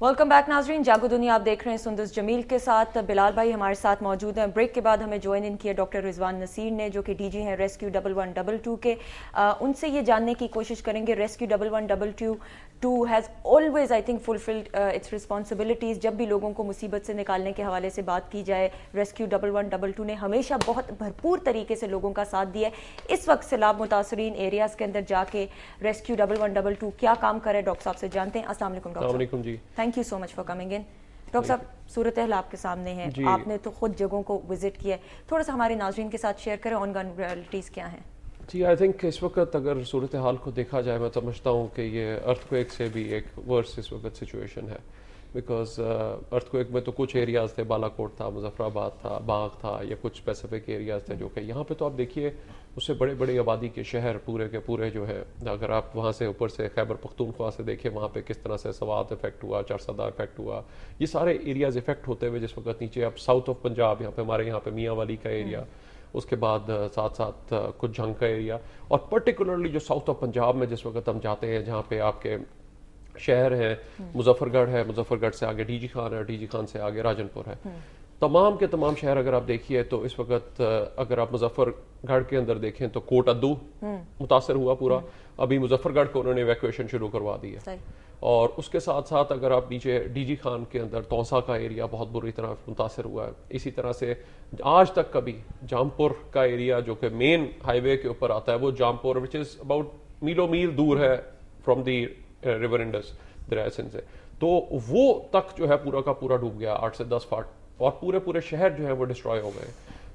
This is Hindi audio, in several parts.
वेलकम बैक नाजरीन, जागो दुनिया आप देख रहे हैं सुंदस जमील के साथ। बिलाल भाई हमारे साथ मौजूद हैं। ब्रेक के बाद हमें ज्वाइन इन किया डॉक्टर रिजवान नसीर ने, जो कि डीजी हैं रेस्क्यू 1122 के। उनसे ये जानने की कोशिश करेंगे, rescue 1122 has always I think fulfilled it's responsibilities. जब भी लोगों को मुसीबत से निकालने के हवाले से बात की जाए, रेस्क्यू 1122 ने हमेशा बहुत भरपूर तरीके से लोगों का साथ दिया है। इस वक्त सैलाब मुतासरीन एरियाज़ के अंदर जाके रेस्क्यू 1122 क्या काम करे, डॉक्टर साहब से जानते हैं। अस्सलाम वालेकुम डॉक्टर साहब जी। Thank you so much for coming in. Doctor साहब, सूरत हाल आपके सामने है, आपने तो खुद जगहों को विजिट किया है, थोड़ा सा हमारे नाज़रीन के साथ शेयर करें, ऑन ग्राउंड रियलिटीज़ क्या हैं? जी, आई थिंक इस वक्त अगर सूरत हाल को देखा जाए, मैं समझता हूँ कि ये अर्थक्वेक से भी एक वर्स इस वक्त सिचुएशन है। बिकॉज अर्थक्वेक में तो कुछ एरियाज़ थे, बालाकोट था, मुजफ्फराबाद था, बाग था, या कुछ स्पेसिफिक एरियाज़ थे जो कि यहाँ पे तो आप देखिए उससे बड़े बड़े आबादी के शहर पूरे के पूरे जो है, अगर आप वहाँ से ऊपर से खैबर पख्तूनख्वा से देखें वहाँ पे किस तरह से सवात इफेक्ट हुआ, चारसदा इफेक्ट हुआ, ये सारे एरियाज़ इफेक्ट होते हुए जिस वक्त नीचे आप साउथ ऑफ पंजाब, यहाँ पे हमारे यहाँ पे मियाँ वाली का एरिया, उसके बाद साथ साथ कुछ जंग का एरिया, और पर्टिकुलरली जो साउथ ऑफ पंजाब में जिस वक्त हम जाते हैं जहाँ पे आपके शहर है, मुजफ्फरगढ़ है, मुजफ्फरगढ़ से आगे डीजी खान है, डीजी खान से आगे राजनपुर है, तमाम के तमाम शहर अगर आप देखिए तो इस वक्त अगर आप मुजफ्फरगढ़ के अंदर देखें तो कोट अद्दू मुतासर हुआ पूरा। अभी मुजफ्फरगढ़ को उन्होंने इवैक्यूएशन शुरू करवा दी है। और उसके साथ साथ अगर आप नीचे डीजी खान के अंदर तौसा का एरिया बहुत बुरी तरह मुतासर हुआ है। इसी तरह से आज तक कभी जामपुर का एरिया जो कि मेन हाईवे के ऊपर आता है, वो जामपुर विच इज अबाउट मीलों मील दूर है फ्रॉम दी रिवर इंडस दरिया सिंध से, तो वो तक जो है पूरा का पूरा डूब गया 8 से 10 फुट, और पूरे पूरे शहर जो है वो डिस्ट्रॉय हो गए।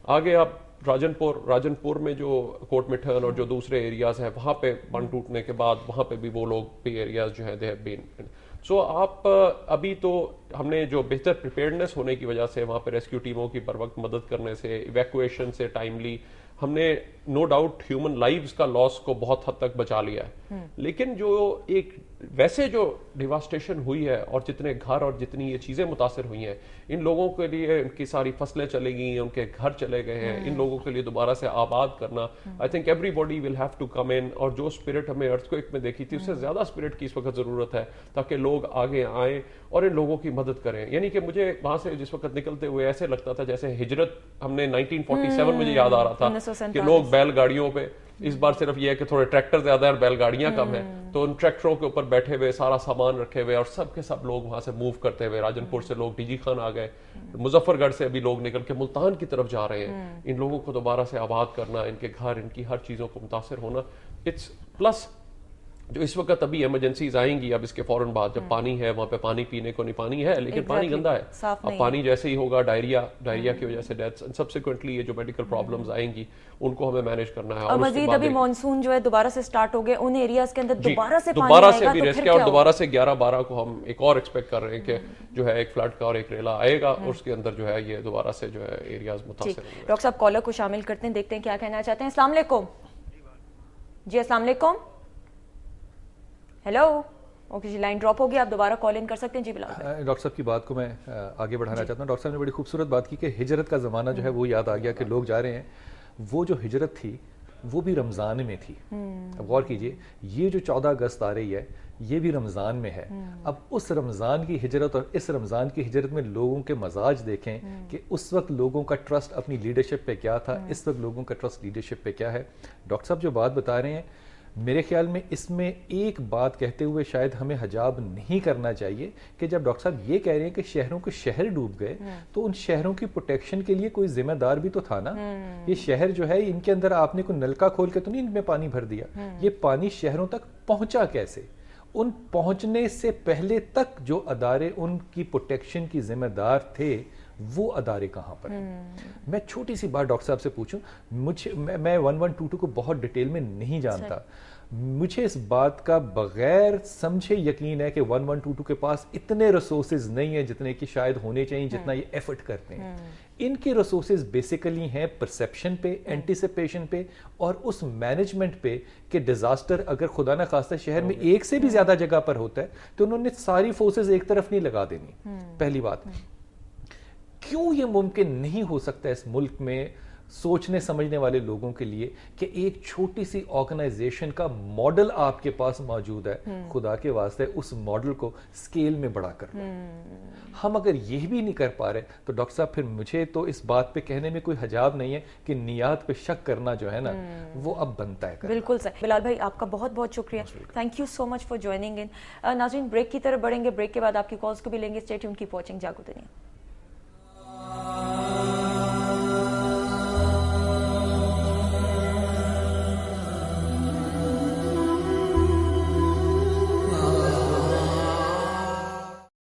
आगे आप राजनपुर में जो कोट मिठन और जो दूसरे एरियाज हैं वहाँ पे बंद टूटने के बाद वहाँ पे भी वो लोग भी एरियाज जो है दे हैव बीन। सो आप अभी तो हमने जो बेहतर प्रिपेयर्डनेस होने की वजह से वहाँ पे रेस्क्यू टीमों की बर वक्त मदद करने से, इवैक्यूएशन से टाइमली, हमने नो डाउट ह्यूमन लाइव्स का लॉस को बहुत हद तक बचा लिया है। लेकिन जो एक वैसे जो डिवास्टेशन हुई है और जितने घर और जितनी ये चीजें मुतासर हुई हैं, इन लोगों के लिए उनकी सारी फसलें चली गई, उनके घर चले गए हैं, इन लोगों के लिए दोबारा से आबाद करना, I think everybody will have to come in. और जो स्पिरिट हमें अर्थक्वेक में देखी थी उससे ज्यादा स्पिरिट की इस वक्त जरूरत है, ताकि लोग आगे आए और इन लोगों की मदद करें। यानी कि मुझे वहां से जिस वक्त निकलते हुए ऐसे लगता था जैसे हिजरत हमने 1947 मुझे याद आ रहा था कि लोग बैलगाड़ियों पे, इस बार सिर्फ ये है कि थोड़े ट्रैक्टर ज्यादा है और बैलगाड़ियां कम है, तो उन ट्रैक्टरों के ऊपर बैठे हुए सारा सामान रखे हुए और सब के सब लोग वहां से मूव करते हुए, राजनपुर से लोग डीजी खान आ गए, मुजफ्फरगढ़ से अभी लोग निकल के मुल्तान की तरफ जा रहे हैं। इन लोगों को दोबारा से आबाद करना, इनके घर, इनकी हर चीजों को मुतासर होना, इट्स प्लस जो इस वक्त अभी इमरजेंसीज आएंगी अब इसके फौरन बाद, जब पानी है वहां पे पानी पीने को नहीं, पानी है लेकिन पानी गंदा है, अब पानी जैसे ही होगा डायरिया की वजह से डेथ, सब्सिक्वेंटली ये जो मेडिकल प्रॉब्लम्स आएंगी उनको हमें मैनेज करना है। और मजीद अभी मानसून जो है दोबारा से स्टार्ट हो गए, उन एरियाज के अंदर दोबारा से भी रिस्क है, और दोबारा से 11-12 को हम एक और एक्सपेक्ट कर रहे हैं कि जो है एक फ्लड का और एक रेला आएगा और उसके अंदर जो है ये दोबारा से जो है एरियाज मुतासिर होंगे। डॉक्टर साहब कॉलर को शामिल करते हैं, देखते हैं क्या कहना चाहते हैं। अस्सलाम वालेकुम जी। अस्सलाम वालेकुम। हेलो। ओके जी, लाइन ड्रॉप हो गई, आप दोबारा कॉल इन कर सकते हैं जी। बिलाल डॉक्टर साहब की बात को मैं आगे बढ़ाना चाहता हूँ। डॉक्टर साहब ने बड़ी खूबसूरत बात की कि हिजरत का ज़माना जो है वो याद आ गया कि लोग जा रहे हैं। वो जो हिजरत थी वो भी रमज़ान में थी। अब गौर कीजिए, ये जो 14 अगस्त आ रही है ये भी रमज़ान में है। अब उस रमज़ान की हिजरत और इस रमज़ान की हिजरत में लोगों के मजाज देखें कि उस वक्त लोगों का ट्रस्ट अपनी लीडरशिप पे क्या था, इस वक्त लोगों का ट्रस्ट लीडरशिप पे क्या है। डॉक्टर साहब जो बात बता रहे हैं, मेरे ख्याल में इसमें एक बात कहते हुए शायद हमें हजाब नहीं करना चाहिए कि जब डॉक्टर साहब ये कह रहे हैं कि शहरों के शहर डूब गए, तो उन शहरों की प्रोटेक्शन के लिए कोई जिम्मेदार भी तो था ना। ये शहर जो है, इनके अंदर आपने कोई नलका खोल के तो नहीं इनमें पानी भर दिया, ये पानी शहरों तक पहुंचा कैसे? उन पहुंचने से पहले तक जो अदारे उनकी प्रोटेक्शन की जिम्मेदार थे वो अदारे कहाँ पर हैं? मैं छोटी सी बात डॉक्टर साहब से पूछूं, मैं 1122 को बहुत डिटेल में नहीं जानता, मुझे इस बात का बगैर समझे यकीन है कि 1122 के पास इतने रिसोर्सेज नहीं है जितने कि शायद होने चाहिए, जितना ये एफर्ट करते हैं। इनके रिसोर्सेज बेसिकली हैं परसेप्शन पे, एंटिसिपेशन पे और उस मैनेजमेंट पे कि डिजास्टर अगर खुदा ना खास्ता शहर में एक से भी ज्यादा जगह पर होता है तो उन्होंने सारी फोर्सेज एक तरफ नहीं लगा देनी। पहली बात, क्यों ये मुमकिन नहीं हो सकता इस मुल्क में सोचने समझने वाले लोगों के लिए कि एक छोटी सी ऑर्गेनाइजेशन का मॉडल आपके पास मौजूद है, खुदा के वास्ते उस मॉडल को स्केल में बड़ा करना। हम अगर यह भी नहीं कर पा रहे तो डॉक्टर साहब फिर मुझे तो इस बात पे कहने में कोई हजाब नहीं है कि नियत पे शक करना जो है ना वो अब बनता है करना। बिल्कुल सर। बिलाल भाई आपका बहुत बहुत शुक्रिया, thank you so much for joining in. नाज़रीन ब्रेक की तरफ बढ़ेंगे, ब्रेक के बाद आपकी कॉल्स को भी लेंगे। स्टे ट्यून्ड, कीप वॉचिंग जागो दुनिया।